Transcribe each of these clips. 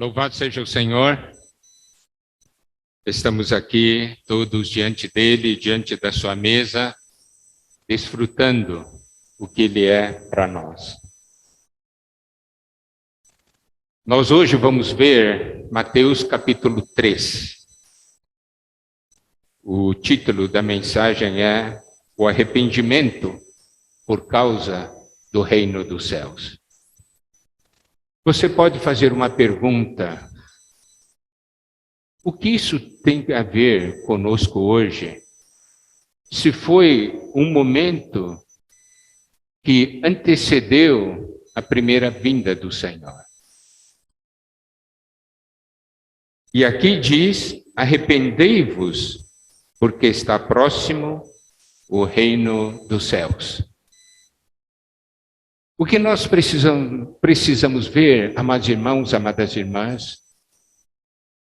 Louvado seja o Senhor. Estamos aqui todos diante dele, diante da sua mesa, desfrutando o que ele é para nós. Nós hoje vamos ver Mateus capítulo 3. O título da mensagem é O Arrependimento por causa do Reino dos Céus. Você pode fazer uma pergunta: o que isso tem a ver conosco hoje? Se foi um momento que antecedeu a primeira vinda do Senhor. E aqui diz: arrependei-vos, porque está próximo o reino dos céus. O que nós precisamos ver, amados irmãos, amadas irmãs,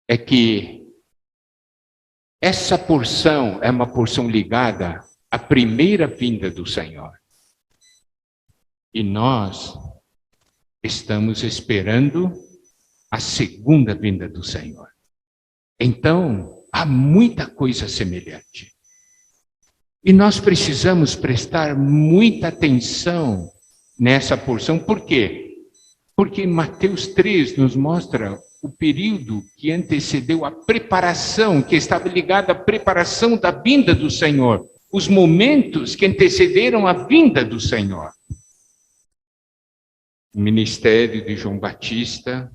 é que essa porção é uma porção ligada à primeira vinda do Senhor. E nós estamos esperando a segunda vinda do Senhor. Então, há muita coisa semelhante. E nós precisamos prestar muita atenção nessa porção. Por quê? Porque Mateus 3 nos mostra o período que antecedeu a preparação, que estava ligado à preparação da vinda do Senhor. Os momentos que antecederam a vinda do Senhor. O ministério de João Batista.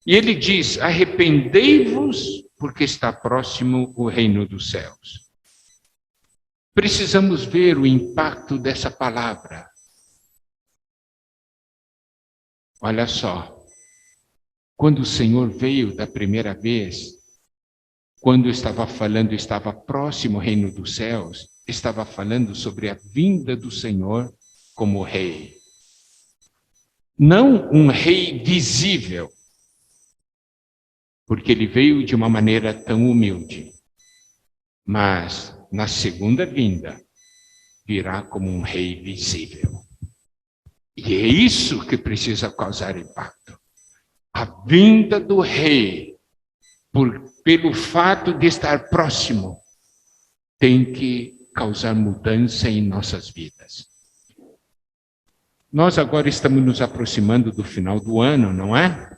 E ele diz: arrependei-vos, porque está próximo o reino dos céus. Precisamos ver o impacto dessa palavra. Olha só, quando o Senhor veio da primeira vez, quando estava falando, estava próximo ao reino dos céus, estava falando sobre a vinda do Senhor como rei. Não um rei visível, porque ele veio de uma maneira tão humilde, mas na segunda vinda virá como um rei visível. E é isso que precisa causar impacto. A vinda do rei, pelo fato de estar próximo, tem que causar mudança em nossas vidas. Nós agora estamos nos aproximando do final do ano, não é?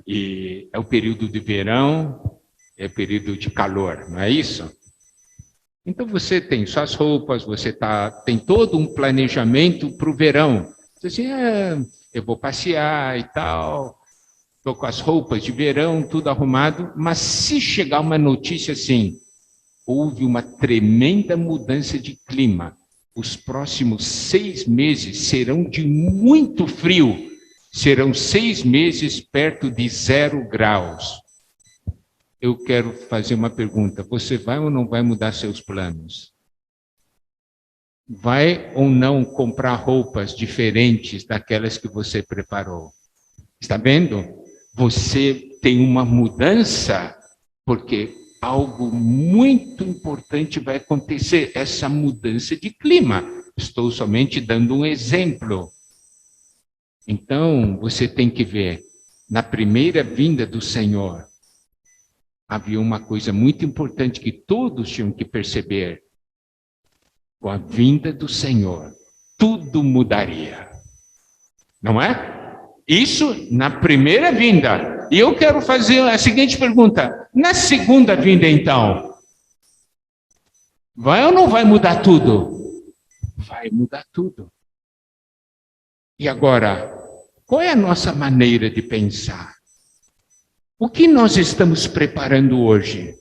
E é o período de verão, é o período de calor, não é isso? Então você tem suas roupas, você tem todo um planejamento para o verão. Você diz assim, eu vou passear e tal, estou com as roupas de verão, tudo arrumado, mas se chegar uma notícia assim, houve uma tremenda mudança de clima, os próximos 6 meses serão de muito frio, serão 6 meses perto de 0 graus. Eu quero fazer uma pergunta: você vai ou não vai mudar seus planos? Vai ou não comprar roupas diferentes daquelas que você preparou? Está vendo? Você tem uma mudança, porque algo muito importante vai acontecer, essa mudança de clima. Estou somente dando um exemplo. Então, você tem que ver, na primeira vinda do Senhor, havia uma coisa muito importante que todos tinham que perceber. Com a vinda do Senhor, tudo mudaria. Não é? Isso na primeira vinda. E eu quero fazer a seguinte pergunta: na segunda vinda, então, vai ou não vai mudar tudo? Vai mudar tudo. E agora, qual é a nossa maneira de pensar? O que nós estamos preparando hoje?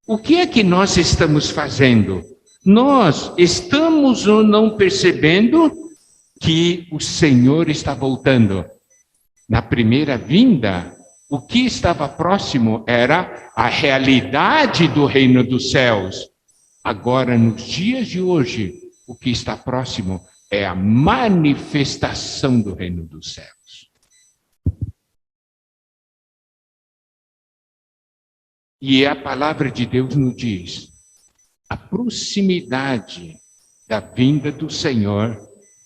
O que é que nós estamos fazendo? Nós estamos ou não percebendo que o Senhor está voltando? Na primeira vinda, o que estava próximo era a realidade do reino dos céus. Agora, nos dias de hoje, o que está próximo é a manifestação do reino dos céus. E a palavra de Deus nos diz: a proximidade da vinda do Senhor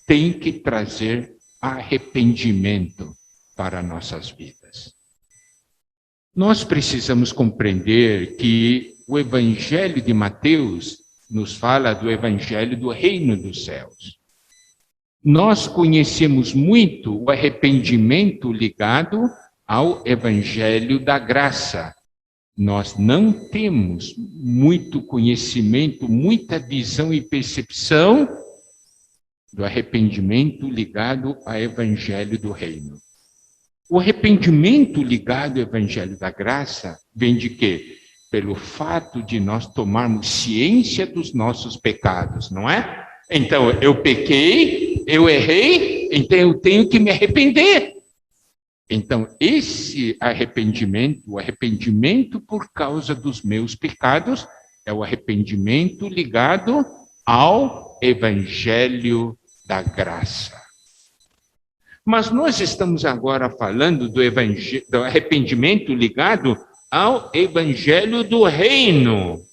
tem que trazer arrependimento para nossas vidas. Nós precisamos compreender que o Evangelho de Mateus nos fala do Evangelho do Reino dos Céus. Nós conhecemos muito o arrependimento ligado ao Evangelho da Graça. Nós não temos muito conhecimento, muita visão e percepção do arrependimento ligado ao Evangelho do Reino. O arrependimento ligado ao Evangelho da Graça vem de quê? Pelo fato de nós tomarmos ciência dos nossos pecados, não é? Então, eu pequei, eu errei, então eu tenho que me arrepender. Então, esse arrependimento, o arrependimento por causa dos meus pecados, é o arrependimento ligado ao Evangelho da Graça. Mas nós estamos agora falando do arrependimento ligado ao Evangelho do Reino.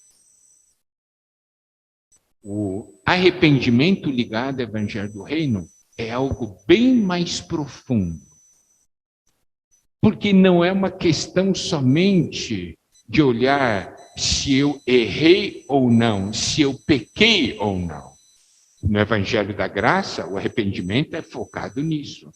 O arrependimento ligado ao Evangelho do Reino é algo bem mais profundo. Porque não é uma questão somente de olhar se eu errei ou não, se eu pequei ou não. No Evangelho da Graça, o arrependimento é focado nisso.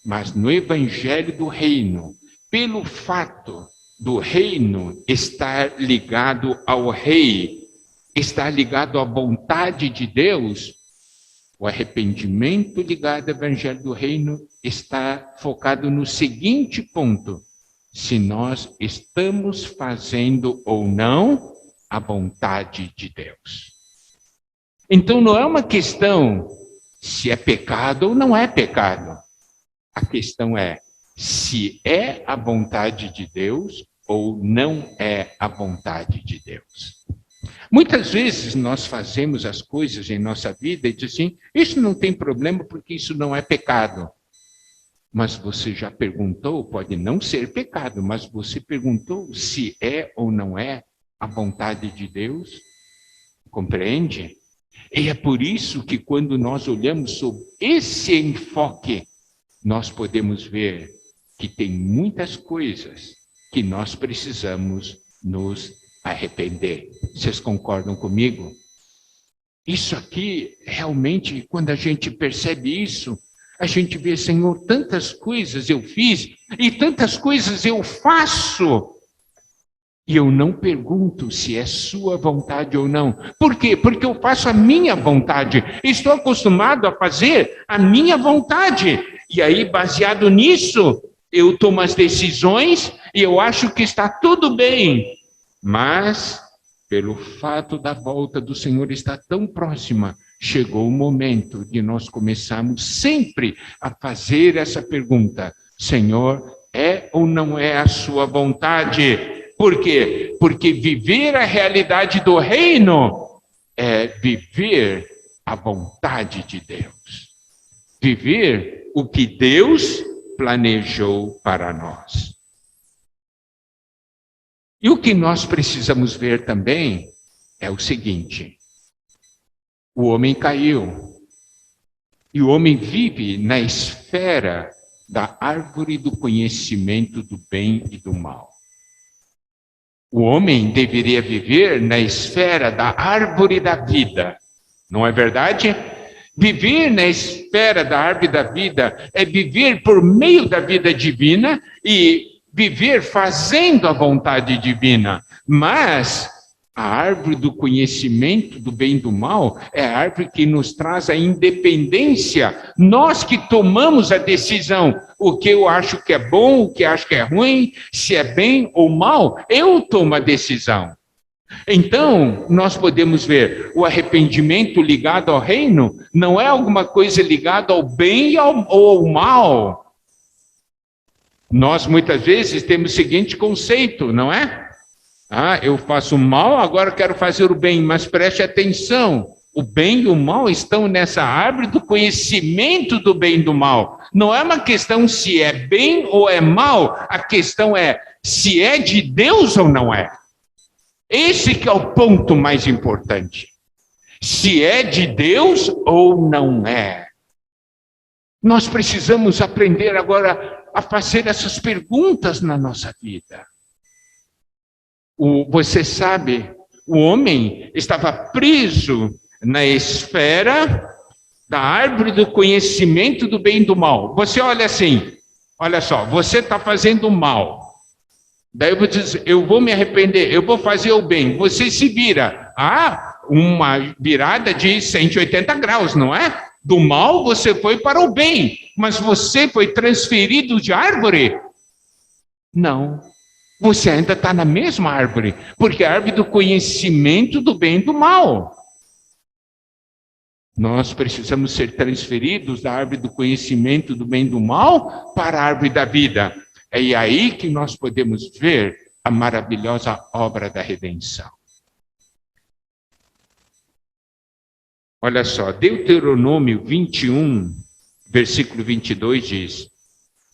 Mas no Evangelho do Reino, pelo fato do reino estar ligado ao rei, estar ligado à vontade de Deus, o arrependimento ligado ao Evangelho do Reino está focado no seguinte ponto: se nós estamos fazendo ou não a vontade de Deus. Então não é uma questão se é pecado ou não é pecado. A questão é se é a vontade de Deus ou não é a vontade de Deus. Muitas vezes nós fazemos as coisas em nossa vida e dizemos assim, isso não tem problema porque isso não é pecado. Mas você já perguntou, pode não ser pecado, mas você perguntou se é ou não é a vontade de Deus? Compreende? E é por isso que quando nós olhamos sob esse enfoque, nós podemos ver que tem muitas coisas que nós precisamos nos arrepender. Vocês concordam comigo? Isso aqui, realmente, quando a gente percebe isso, a gente vê, Senhor, tantas coisas eu fiz e tantas coisas eu faço. E eu não pergunto se é sua vontade ou não. Por quê? Porque eu faço a minha vontade. Estou acostumado a fazer a minha vontade. E aí, baseado nisso, eu tomo as decisões e eu acho que está tudo bem. Mas, pelo fato da volta do Senhor estar tão próxima, chegou o momento de nós começarmos sempre a fazer essa pergunta: Senhor, é ou não é a sua vontade? Por quê? Porque viver a realidade do reino é viver a vontade de Deus. Viver o que Deus planejou para nós. E o que nós precisamos ver também é o seguinte: o homem caiu. E o homem vive na esfera da árvore do conhecimento do bem e do mal. O homem deveria viver na esfera da árvore da vida. Não é verdade? Viver na esfera da árvore da vida é viver por meio da vida divina e viver fazendo a vontade divina. Mas a árvore do conhecimento do bem e do mal é a árvore que nos traz a independência. Nós que tomamos a decisão, o que eu acho que é bom, o que acho que é ruim, se é bem ou mal, eu tomo a decisão. Então, nós podemos ver, o arrependimento ligado ao reino não é alguma coisa ligada ao bem ou ao mal. Nós, muitas vezes, temos o seguinte conceito, não é? Eu faço mal, agora quero fazer o bem, mas preste atenção, o bem e o mal estão nessa árvore do conhecimento do bem e do mal. Não é uma questão se é bem ou é mal, a questão é se é de Deus ou não é. Esse que é o ponto mais importante. Se é de Deus ou não é. Nós precisamos aprender agora a fazer essas perguntas na nossa vida. Você sabe, o homem estava preso na esfera da árvore do conhecimento do bem e do mal. Você olha assim, olha só, você está fazendo mal. Daí eu vou dizer, eu vou me arrepender, eu vou fazer o bem. Você se vira. Uma virada de 180 graus, não é? Do mal você foi para o bem, mas você foi transferido de árvore? Não. Você ainda está na mesma árvore, porque é a árvore do conhecimento do bem e do mal. Nós precisamos ser transferidos da árvore do conhecimento do bem e do mal para a árvore da vida. É aí que nós podemos ver a maravilhosa obra da redenção. Olha só, Deuteronômio 21, versículo 22 diz: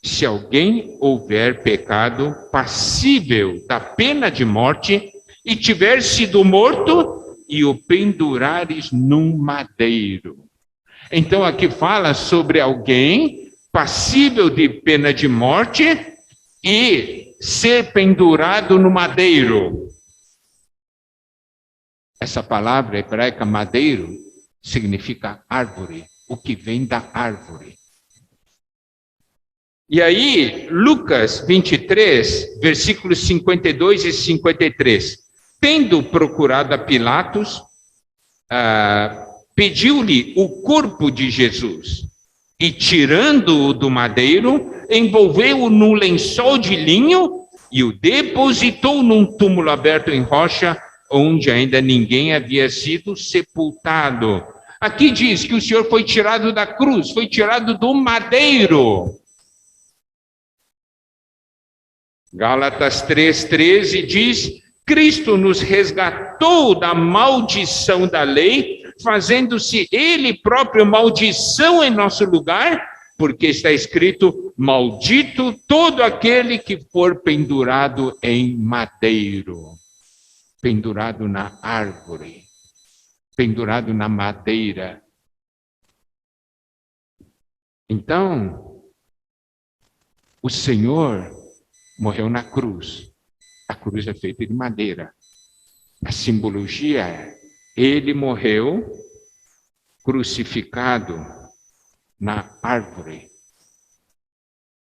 se alguém houver pecado passível da pena de morte e tiver sido morto e o pendurares num madeiro. Então aqui fala sobre alguém passível de pena de morte e ser pendurado no madeiro. Essa palavra hebraica madeiro significa árvore, o que vem da árvore. E aí, Lucas 23, versículos 52 e 53. Tendo procurado a Pilatos, pediu-lhe o corpo de Jesus. E tirando-o do madeiro, envolveu-o num lençol de linho e o depositou num túmulo aberto em rocha, onde ainda ninguém havia sido sepultado. Aqui diz que o Senhor foi tirado da cruz, foi tirado do madeiro. Gálatas 3,13 diz: Cristo nos resgatou da maldição da lei, fazendo-se Ele próprio maldição em nosso lugar, porque está escrito: maldito todo aquele que for pendurado em madeiro, pendurado na árvore, pendurado na madeira. Então, o Senhor morreu na cruz. A cruz é feita de madeira. A simbologia é: ele morreu crucificado na árvore.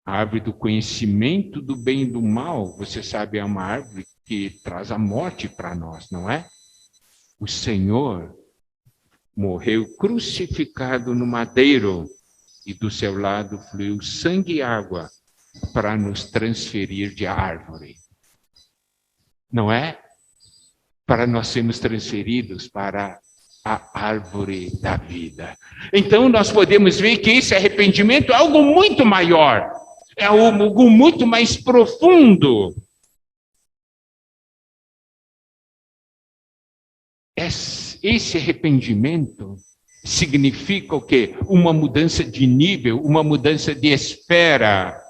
A árvore do conhecimento do bem e do mal, você sabe, é uma árvore que traz a morte para nós, não é? O Senhor morreu crucificado no madeiro e do seu lado fluiu sangue e água para nos transferir de árvore. Não é? Para nós sermos transferidos para a árvore da vida. Então nós podemos ver que esse arrependimento é algo muito maior, é algo muito mais profundo. Esse arrependimento significa o quê? Uma mudança de nível, uma mudança de esfera.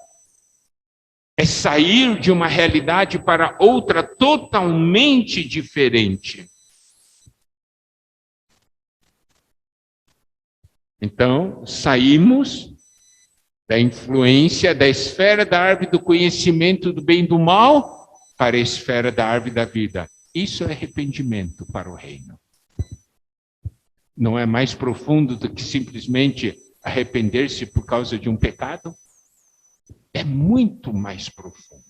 É sair de uma realidade para outra totalmente diferente. Então, saímos da influência da esfera da árvore do conhecimento do bem e do mal para a esfera da árvore da vida. Isso é arrependimento para o reino. Não é mais profundo do que simplesmente arrepender-se por causa de um pecado? É muito mais profundo.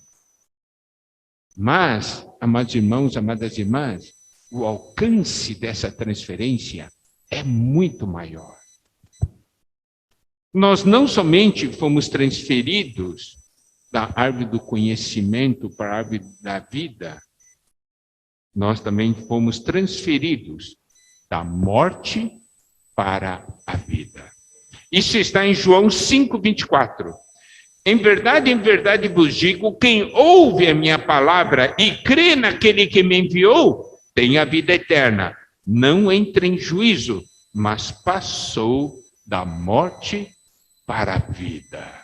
Mas, amados irmãos, amadas irmãs, o alcance dessa transferência é muito maior. Nós não somente fomos transferidos da árvore do conhecimento para a árvore da vida, nós também fomos transferidos da morte para a vida. Isso está em João 5:24. Em verdade vos digo, quem ouve a minha palavra e crê naquele que me enviou, tem a vida eterna. Não entra em juízo, mas passou da morte para a vida.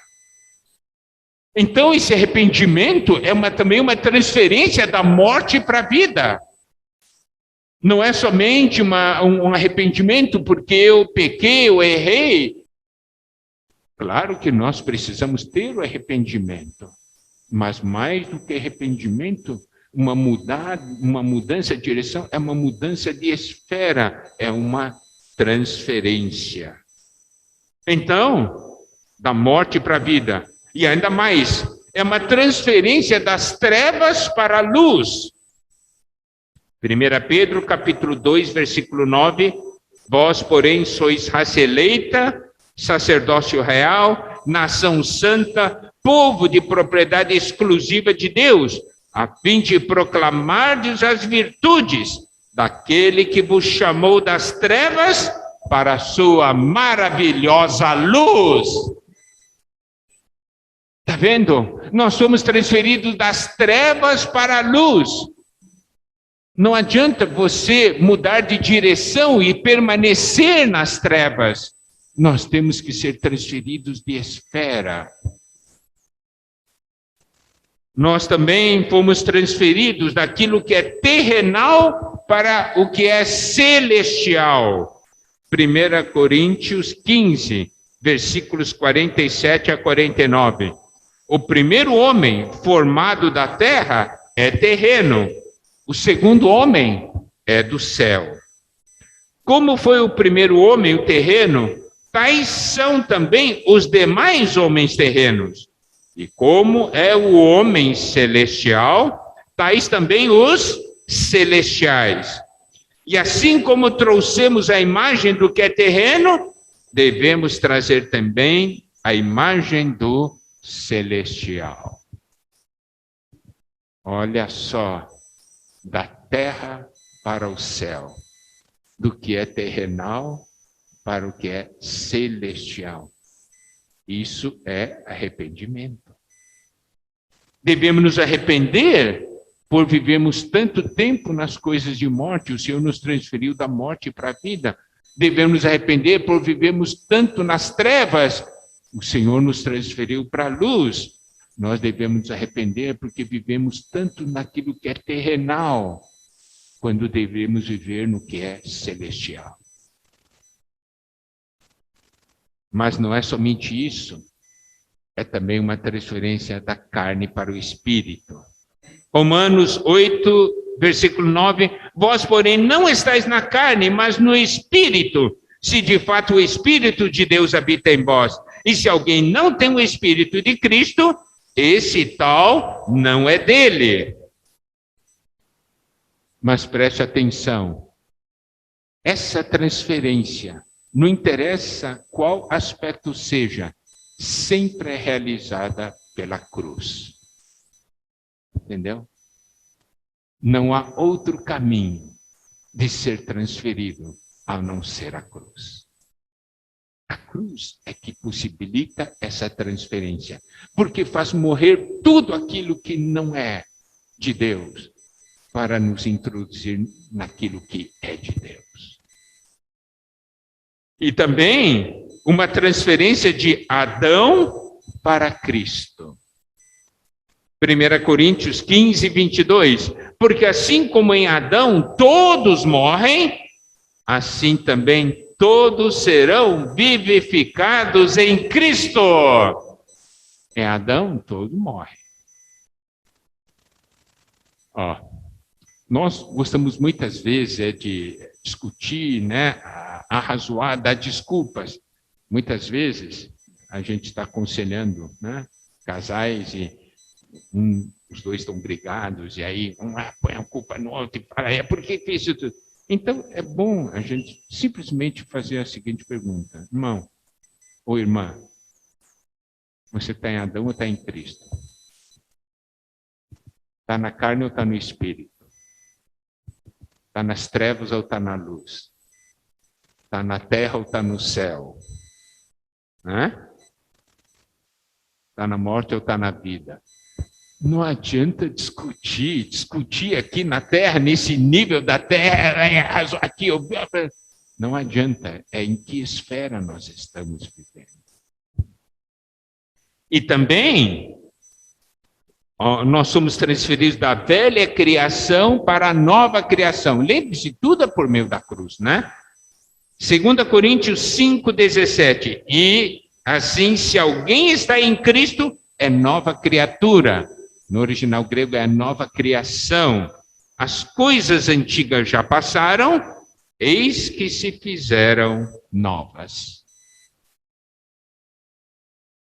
Então esse arrependimento é também uma transferência da morte para a vida. Não é somente um arrependimento porque eu pequei, eu errei. Claro que nós precisamos ter o arrependimento, mas mais do que arrependimento, uma mudança de direção, é uma mudança de esfera, é uma transferência. Então, da morte para a vida. E ainda mais, é uma transferência das trevas para a luz. 1 Pedro, capítulo 2, versículo 9. Vós, porém, sois raça eleita, sacerdócio real, nação santa, povo de propriedade exclusiva de Deus, a fim de proclamardes as virtudes daquele que vos chamou das trevas para a sua maravilhosa luz. Está vendo? Nós somos transferidos das trevas para a luz. Não adianta você mudar de direção e permanecer nas trevas. Nós temos que ser transferidos de esfera. Nós também fomos transferidos daquilo que é terrenal para o que é celestial. 1 Coríntios 15, versículos 47 a 49. O primeiro homem formado da terra é terreno. O segundo homem é do céu. Como foi o primeiro homem, o terreno, tais são também os demais homens terrenos. E como é o homem celestial, tais também os celestiais. E assim como trouxemos a imagem do que é terreno, devemos trazer também a imagem do celestial. Olha só, da terra para o céu, do que é terrenal para o que é celestial. Isso é arrependimento. Devemos nos arrepender por vivermos tanto tempo nas coisas de morte. O Senhor nos transferiu da morte para a vida. Devemos nos arrepender por vivermos tanto nas trevas. O Senhor nos transferiu para a luz. Nós devemos nos arrepender porque vivemos tanto naquilo que é terrenal, quando devemos viver no que é celestial. Mas não é somente isso, é também uma transferência da carne para o espírito. Romanos 8, versículo 9, vós, porém, não estáis na carne, mas no espírito, se de fato o espírito de Deus habita em vós. E se alguém não tem o espírito de Cristo, esse tal não é dele. Mas preste atenção, essa transferência, não interessa qual aspecto seja, sempre é realizada pela cruz. Entendeu? Não há outro caminho de ser transferido a não ser a cruz. A cruz é que possibilita essa transferência, porque faz morrer tudo aquilo que não é de Deus, para nos introduzir naquilo que é de Deus. E também uma transferência de Adão para Cristo. 1 Coríntios 15, 22. Porque assim como em Adão todos morrem, assim também todos serão vivificados em Cristo. Em Adão, todo morre. Nós gostamos muitas vezes de discutir, arrazoar, dar desculpas. Muitas vezes a gente está aconselhando, casais e os dois estão brigados, e aí um põe a culpa no outro e fala, por que fez isso tudo? Então, é bom a gente simplesmente fazer a seguinte pergunta. Irmão ou irmã, você está em Adão ou está em Cristo? Está na carne ou está no espírito? Está nas trevas ou está na luz? Está na terra ou está no céu? Está na morte ou está na vida? Não adianta discutir aqui na terra, nesse nível da terra, aqui. Não adianta, é em que esfera nós estamos vivendo. E também, nós somos transferidos da velha criação para a nova criação. Lembre-se, tudo é por meio da cruz, 2 Coríntios 5, 17. E assim, se alguém está em Cristo, é nova criatura. No original grego é a nova criação. As coisas antigas já passaram, eis que se fizeram novas.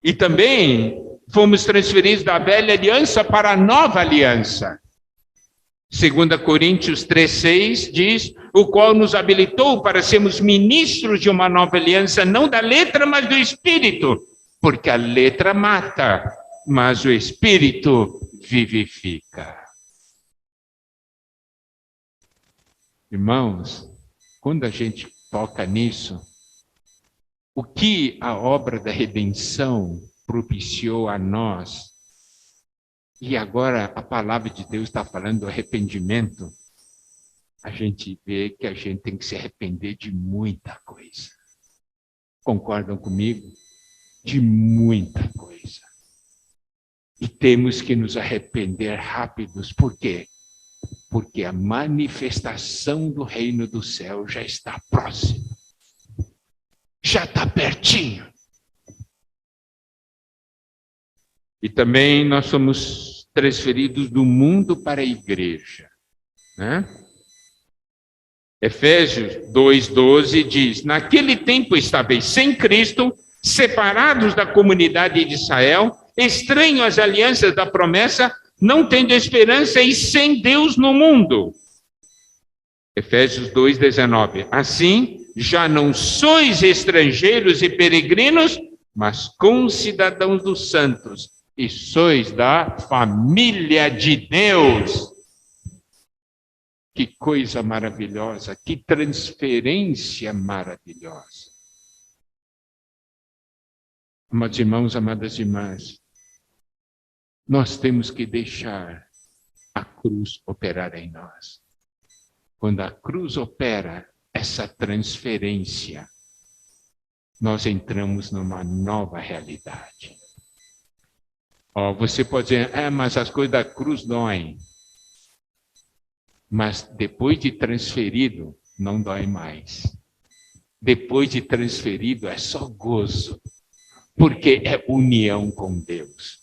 E também fomos transferidos da velha aliança para a nova aliança. 2 Coríntios 3,6 diz, o qual nos habilitou para sermos ministros de uma nova aliança, não da letra, mas do Espírito. Porque a letra mata, mas o Espírito vivifica. Irmãos, quando a gente toca nisso, o que a obra da redenção propiciou a nós, e agora a palavra de Deus está falando do arrependimento, a gente vê que a gente tem que se arrepender de muita coisa. Concordam comigo? De muita coisa. E temos que nos arrepender rápidos. Por quê? Porque a manifestação do reino do céu já está próxima. Já está pertinho. E também nós somos transferidos do mundo para a igreja, né? Efésios 2,12 diz, naquele tempo estáveis sem Cristo, separados da comunidade de Israel, estranhos às alianças da promessa, não tendo esperança e sem Deus no mundo. Efésios 2,19. Assim, já não sois estrangeiros e peregrinos, mas concidadãos dos santos, e sois da família de Deus. Que coisa maravilhosa, que transferência maravilhosa. Amados irmãos, amadas irmãs, nós temos que deixar a cruz operar em nós. Quando a cruz opera essa transferência, nós entramos numa nova realidade. Você pode dizer, mas as coisas da cruz doem. Mas depois de transferido, não dói mais. Depois de transferido, é só gozo. Porque é união com Deus.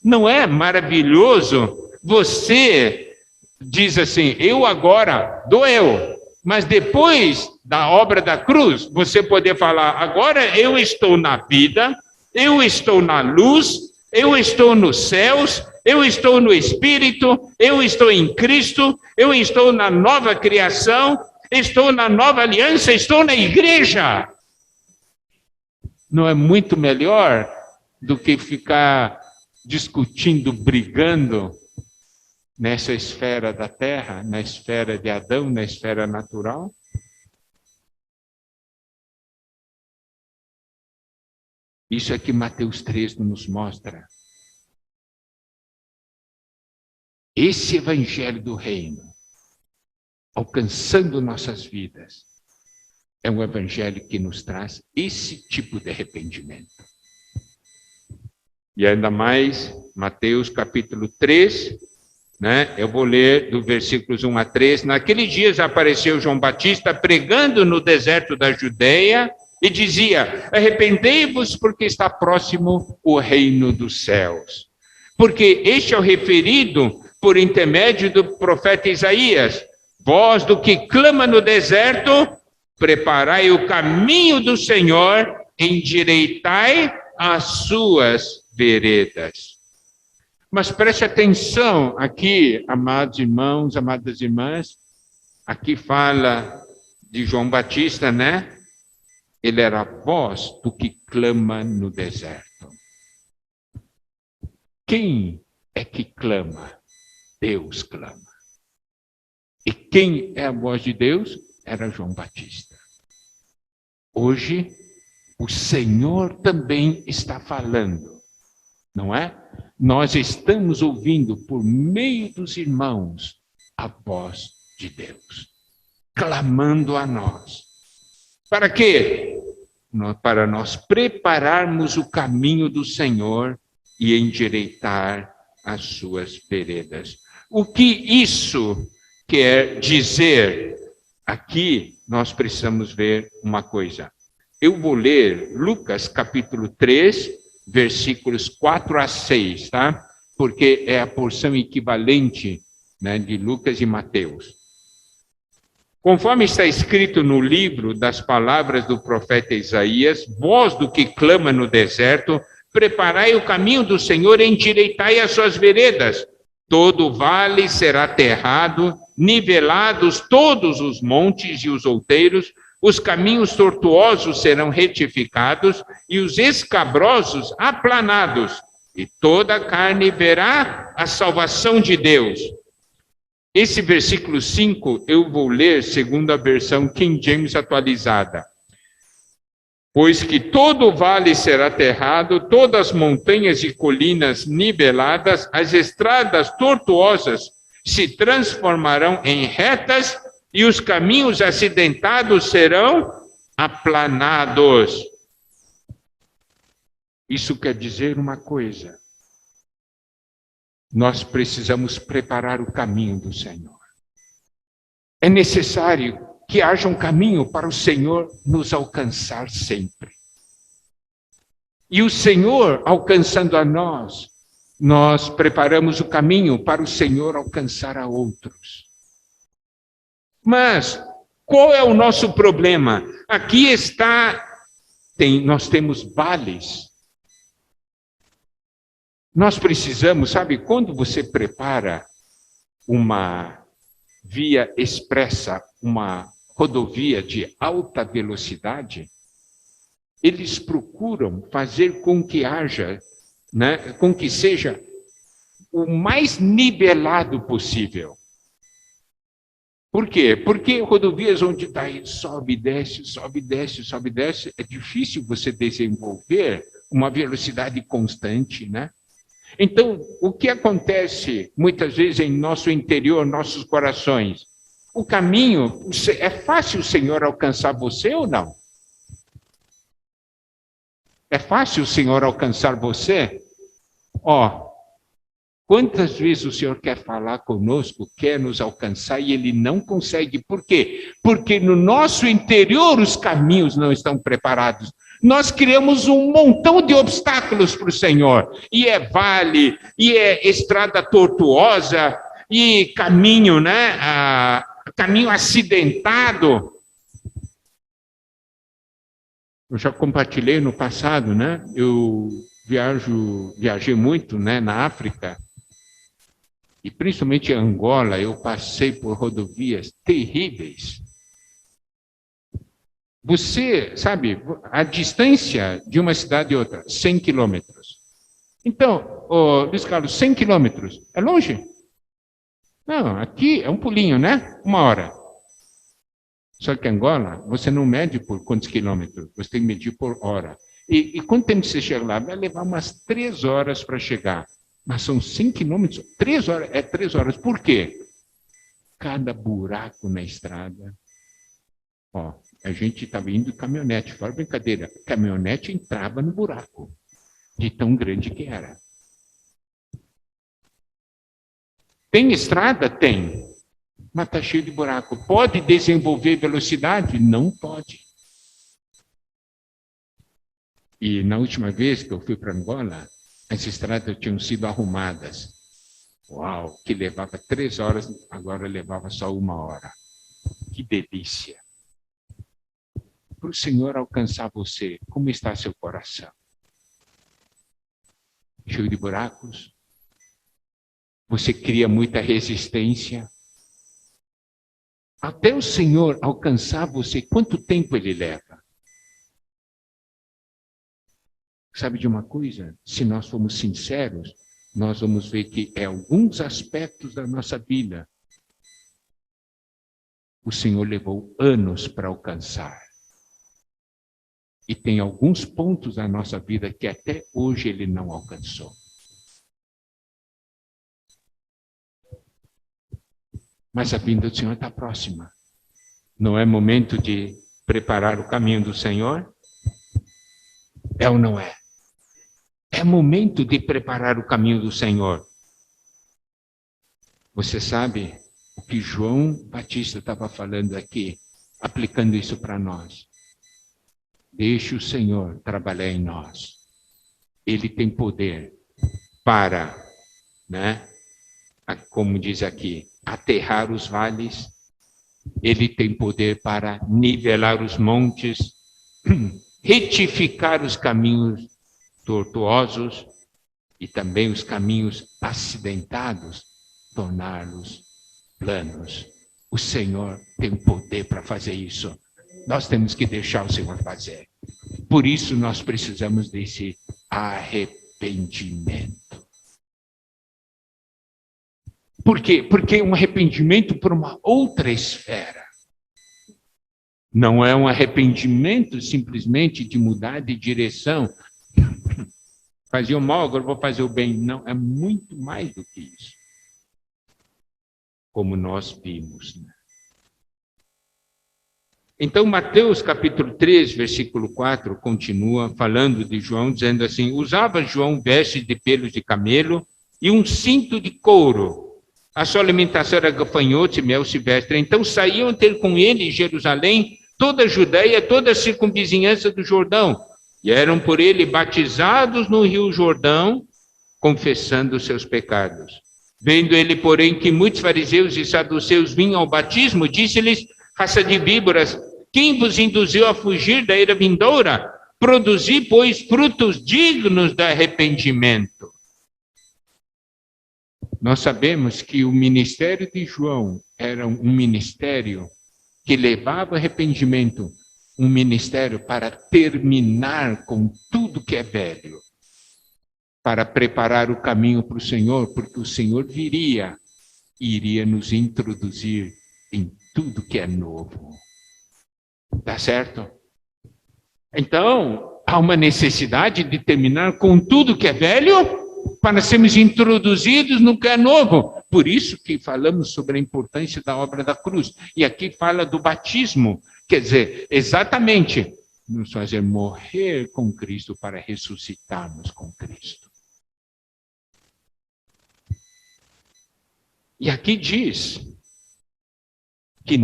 Não é maravilhoso? Você diz assim, eu agora doeu. Mas depois da obra da cruz, você poder falar, agora eu estou na vida, eu estou na luz, eu estou nos céus, eu estou no Espírito, eu estou em Cristo, eu estou na nova criação, estou na nova aliança, estou na igreja. Não é muito melhor do que ficar discutindo, brigando nessa esfera da terra, na esfera de Adão, na esfera natural? Isso é que Mateus 3 nos mostra. Esse evangelho do reino, alcançando nossas vidas, é um evangelho que nos traz esse tipo de arrependimento. E ainda mais, Mateus capítulo 3, né? Eu vou ler do versículos 1 a 3. Naqueles dias apareceu João Batista pregando no deserto da Judeia e dizia, arrependei-vos porque está próximo o reino dos céus. Porque este é o referido por intermédio do profeta Isaías, voz do que clama no deserto, preparai o caminho do Senhor, endireitai as suas veredas. Mas preste atenção aqui, amados irmãos, amadas irmãs, aqui fala de João Batista, né? Ele era a voz do que clama no deserto. Quem é que clama? Deus clama. E quem é a voz de Deus? Era João Batista. Hoje, o Senhor também está falando, não é? Nós estamos ouvindo por meio dos irmãos a voz de Deus, clamando a nós. Para quê? Para nós prepararmos o caminho do Senhor e endireitar as suas veredas. O que isso quer dizer? Aqui nós precisamos ver uma coisa. Eu vou ler Lucas capítulo 3, versículos 4 a 6, tá? porque é a porção equivalente, né, de Lucas e Mateus. Conforme está escrito no livro das palavras do profeta Isaías, voz do que clama no deserto, preparai o caminho do Senhor, endireitai as suas veredas. Todo vale será terrado, nivelados todos os montes e os outeiros, os caminhos tortuosos serão retificados e os escabrosos aplanados, e toda a carne verá a salvação de Deus. Esse versículo 5 eu vou ler segundo a versão King James atualizada. Pois que todo vale será terrado, todas as montanhas e colinas niveladas, as estradas tortuosas se transformarão em retas e os caminhos acidentados serão aplanados. Isso quer dizer uma coisa. Nós precisamos preparar o caminho do Senhor. É necessário que haja um caminho para o Senhor nos alcançar sempre. E o Senhor, alcançando a nós, nós preparamos o caminho para o Senhor alcançar a outros. Mas, qual é o nosso problema? Aqui está, nós temos vales. Nós precisamos, sabe, quando você prepara uma via expressa, uma rodovia de alta velocidade, eles procuram fazer com que haja, né, com que seja o mais nivelado possível. Por quê? Porque rodovias onde está sobe, desce, sobe, desce, sobe, desce, é difícil você desenvolver uma velocidade constante, né? Então, o que acontece muitas vezes em nosso interior, nossos corações? O caminho, é fácil o Senhor alcançar você ou não? É fácil o Senhor alcançar você? Quantas vezes o Senhor quer falar conosco, quer nos alcançar e Ele não consegue. Por quê? Porque no nosso interior os caminhos não estão preparados. Nós criamos um montão de obstáculos para o Senhor. E é vale, e é estrada tortuosa, e caminho, né? Caminho acidentado. Eu já compartilhei no passado, né? Eu viajei muito, né, na África. E principalmente em Angola, eu passei por rodovias terríveis. Você, sabe, a distância de uma cidade e outra, 100 quilômetros. Então, Luiz Carlos, 100 quilômetros, é longe? Não, aqui é um pulinho, né? 1 hora. Só que em Angola, você não mede por quantos quilômetros, você tem que medir por hora. E quanto tempo você chega lá? Vai levar umas 3 horas para chegar. Mas são 100 quilômetros, 3 horas, é 3 horas. Por quê? Cada buraco na estrada. A gente estava indo de caminhonete, fora brincadeira. A caminhonete entrava no buraco, de tão grande que era. Tem estrada? Tem. Mas está cheio de buraco. Pode desenvolver velocidade? Não pode. E na última vez que eu fui para Angola, as estradas tinham sido arrumadas. Uau, que levava 3 horas, agora levava só 1 hora. Que delícia. Para o Senhor alcançar você, como está seu coração? Cheio de buracos? Você cria muita resistência? Até o Senhor alcançar você, quanto tempo Ele leva? Sabe de uma coisa? Se nós formos sinceros, nós vamos ver que em alguns aspectos da nossa vida, o Senhor levou anos para alcançar. E tem alguns pontos da nossa vida que até hoje Ele não alcançou. Mas a vinda do Senhor está próxima. Não é momento de preparar o caminho do Senhor? É ou não é? É momento de preparar o caminho do Senhor. Você sabe o que João Batista estava falando aqui, aplicando isso para nós. Deixe o Senhor trabalhar em nós. Ele tem poder para né? Como diz aqui, aterrar os vales. Ele tem poder para nivelar os montes, retificar os caminhos tortuosos e também os caminhos acidentados, torná-los planos. O Senhor tem o poder para fazer isso. Nós temos que deixar o Senhor fazer. Por isso nós precisamos desse arrependimento. Por quê? Porque um arrependimento por uma outra esfera. Não é um arrependimento simplesmente de mudar de direção. Fazia o mal, agora vou fazer o bem. Não, é muito mais do que isso. Como nós vimos, né? Então, Mateus capítulo 3, versículo 4, continua falando de João, dizendo assim: usava João vestes de pelos de camelo e um cinto de couro. A sua alimentação era gafanhotos e mel silvestre. Então saíam ter com ele em Jerusalém toda a Judéia, toda a circunvizinhança do Jordão, e eram por ele batizados no rio Jordão, confessando os seus pecados. Vendo ele, porém, que muitos fariseus e saduceus vinham ao batismo, disse-lhes: raça de víboras, quem vos induziu a fugir da ira vindoura? Produzi, pois, frutos dignos de arrependimento. Nós sabemos que o ministério de João era um ministério que levava arrependimento, um ministério para terminar com tudo que é velho, para preparar o caminho para o Senhor, porque o Senhor viria e iria nos introduzir em tudo que é novo. Tá certo? Então, há uma necessidade de terminar com tudo que é velho para sermos introduzidos no que é novo. Por isso que falamos sobre a importância da obra da cruz. E aqui fala do batismo. Quer dizer, exatamente, nos fazer morrer com Cristo para ressuscitarmos com Cristo. E aqui diz que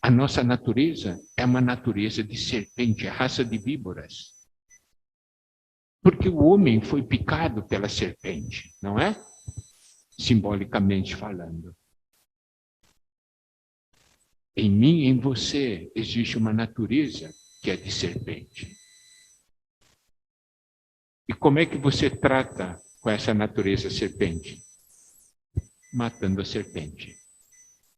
a nossa natureza é uma natureza de serpente, raça de víboras. Porque o homem foi picado pela serpente, não é? Simbolicamente falando. Em mim e em você existe uma natureza que é de serpente. E como é que você trata com essa natureza serpente? Matando a serpente,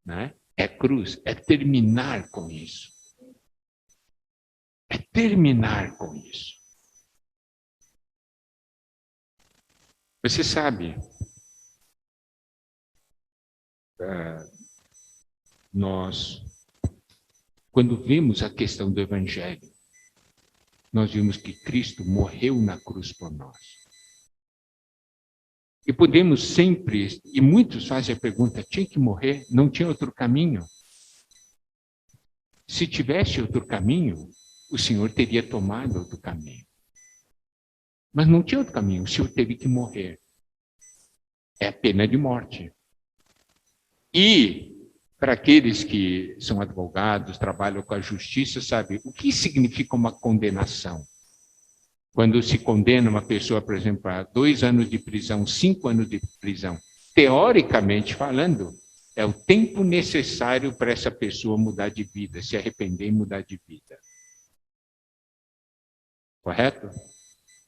né? É cruz, é terminar com isso. É terminar com isso. Você sabe, nós, quando vimos a questão do Evangelho, nós vimos que Cristo morreu na cruz por nós. E podemos sempre, e muitos fazem a pergunta, tinha que morrer? Não tinha outro caminho? Se tivesse outro caminho, o Senhor teria tomado outro caminho. Mas não tinha outro caminho, o Senhor teve que morrer. É a pena de morte. E, para aqueles que são advogados, trabalham com a justiça, sabe o que significa uma condenação? Quando se condena uma pessoa, por exemplo, a 2 anos de prisão, 5 anos de prisão, teoricamente falando, é o tempo necessário para essa pessoa mudar de vida, se arrepender e mudar de vida. Correto?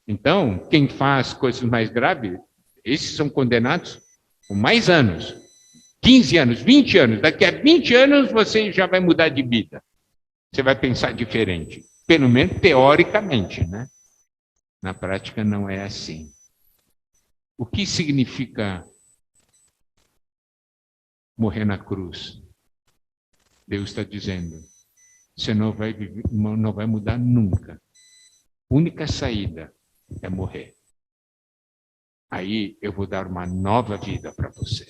Então, quem faz coisas mais graves, esses são condenados com mais anos. 15 anos, 20 anos. Daqui a 20 anos você já vai mudar de vida. Você vai pensar diferente. Pelo menos teoricamente, né? Na prática não é assim. O que significa morrer na cruz? Deus está dizendo, você não vai mudar nunca. A única saída é morrer. Aí eu vou dar uma nova vida para você.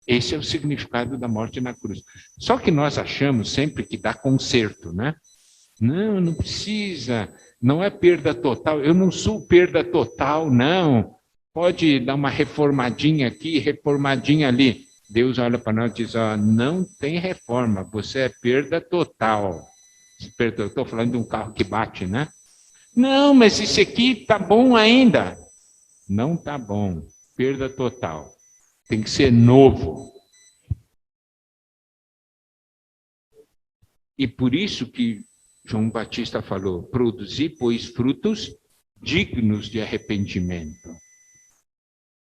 Esse é o significado da morte na cruz. Só que nós achamos sempre que dá conserto, né? Não, não precisa, não é perda total. Eu não sou perda total, não. Pode dar uma reformadinha aqui, reformadinha ali. Deus olha para nós e diz, não tem reforma, você é perda total. Estou falando de um carro que bate, né? Não, mas isso aqui está bom ainda. não está bom, perda total. Tem que ser novo. E por isso que João Batista falou, produzir, pois, frutos dignos de arrependimento.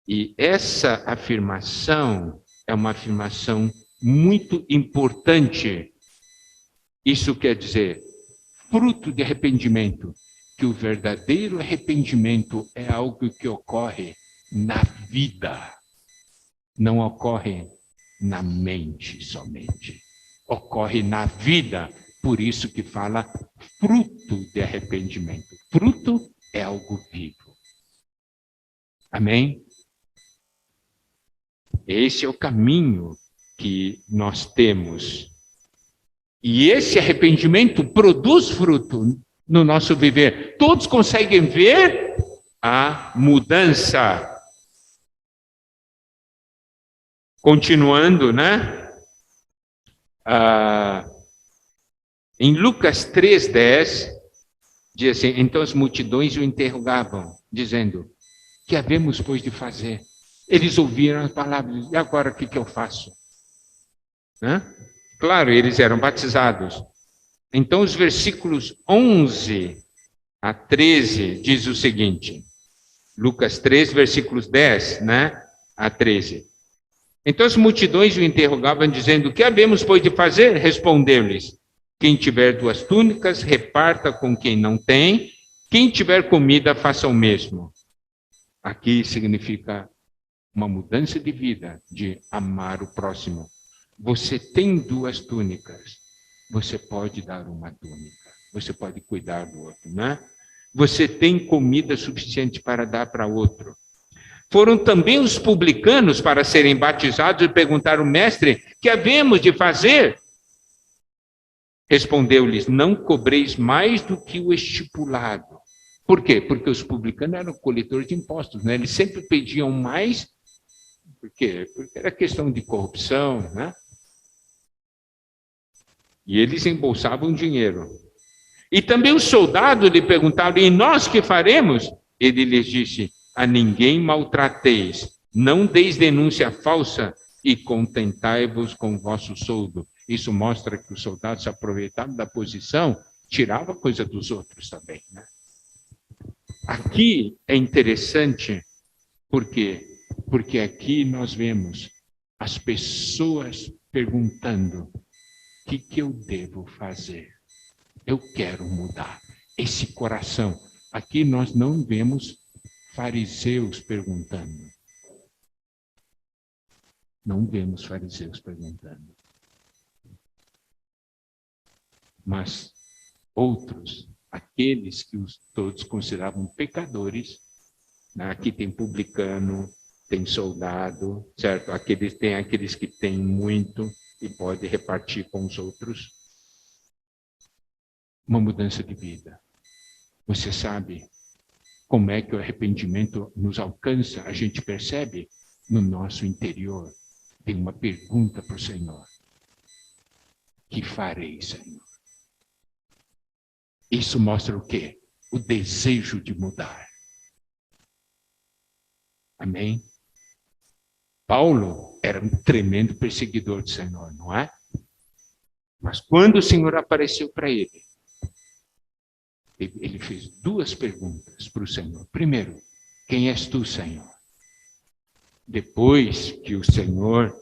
E essa afirmação é uma afirmação muito importante. Isso quer dizer, fruto de arrependimento, que o verdadeiro arrependimento é algo que ocorre na vida, não ocorre na mente somente. Ocorre na vida, por isso que fala fruto de arrependimento. Fruto é algo vivo. Amém? Esse é o caminho que nós temos. E esse arrependimento produz fruto no nosso viver. Todos conseguem ver a mudança. Continuando, né? Em Lucas 3:10, diz assim, então as multidões o interrogavam, dizendo, que havemos, pois, de fazer? Eles ouviram as palavras, e agora o que eu faço? Né? Claro, eles eram batizados. Então, os versículos 11 a 13 diz o seguinte, Lucas 3, versículos 10, né, a 13. Então as multidões o interrogavam, dizendo, o que havemos, pois, de fazer? Respondeu-lhes, quem tiver 2 túnicas, reparta com quem não tem, quem tiver comida, faça o mesmo. Aqui significa uma mudança de vida, de amar o próximo. Você tem 2 túnicas, você pode dar uma túnica, você pode cuidar do outro, né? Você tem comida suficiente para dar para outro. Foram também os publicanos para serem batizados e perguntaram, mestre, que havemos de fazer? Respondeu-lhes, não cobreis mais do que o estipulado. Por quê? Porque os publicanos eram coletores de impostos, né? Eles sempre pediam mais. Por quê? Porque era questão de corrupção, né? E eles embolsavam dinheiro. E também os soldados lhe perguntaram, e nós que faremos? Ele lhes disse, a ninguém maltrateis, não deis denúncia falsa e contentai-vos com o vosso soldo. Isso mostra que os soldados se aproveitavam da posição, tiravam coisa dos outros também, né? Aqui é interessante, por quê? Porque aqui nós vemos as pessoas perguntando, o que eu devo fazer? Eu quero mudar esse coração. Aqui nós não vemos fariseus perguntando. Não vemos fariseus perguntando. Mas outros, aqueles que todos consideravam pecadores, né? Aqui tem publicano, tem soldado, certo? Tem aqueles que têm muito e pode repartir com os outros. Uma mudança de vida. Você sabe como é que o arrependimento nos alcança? A gente percebe no nosso interior. Tem uma pergunta para o Senhor. Que farei, Senhor? Isso mostra o quê? O desejo de mudar. Amém? Paulo era um tremendo perseguidor do Senhor, não é? Mas quando o Senhor apareceu para ele fez 2 perguntas para o Senhor. Primeiro, quem és tu, Senhor? Depois que o Senhor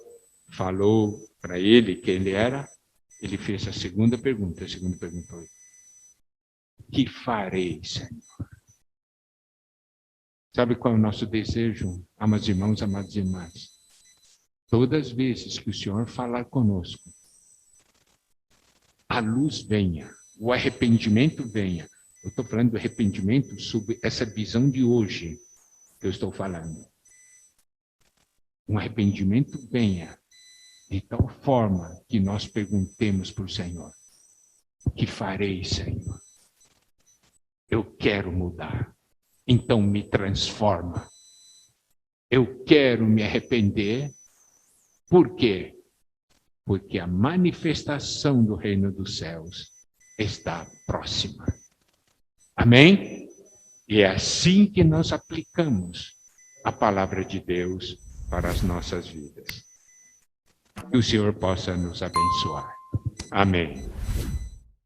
falou para ele quem ele era, ele fez a segunda pergunta. A segunda pergunta foi, que farei, Senhor? Sabe qual é o nosso desejo, amados irmãos, amadas irmãs? Todas as vezes que o Senhor falar conosco, a luz venha, o arrependimento venha. Eu estou falando do arrependimento sob essa visão de hoje que eu estou falando. Um arrependimento venha de tal forma que nós perguntemos para o Senhor, que farei, Senhor? Eu quero mudar, então me transforma. Eu quero me arrepender. Por quê? Porque a manifestação do reino dos céus está próxima. Amém? E é assim que nós aplicamos a palavra de Deus para as nossas vidas. Que o Senhor possa nos abençoar. Amém.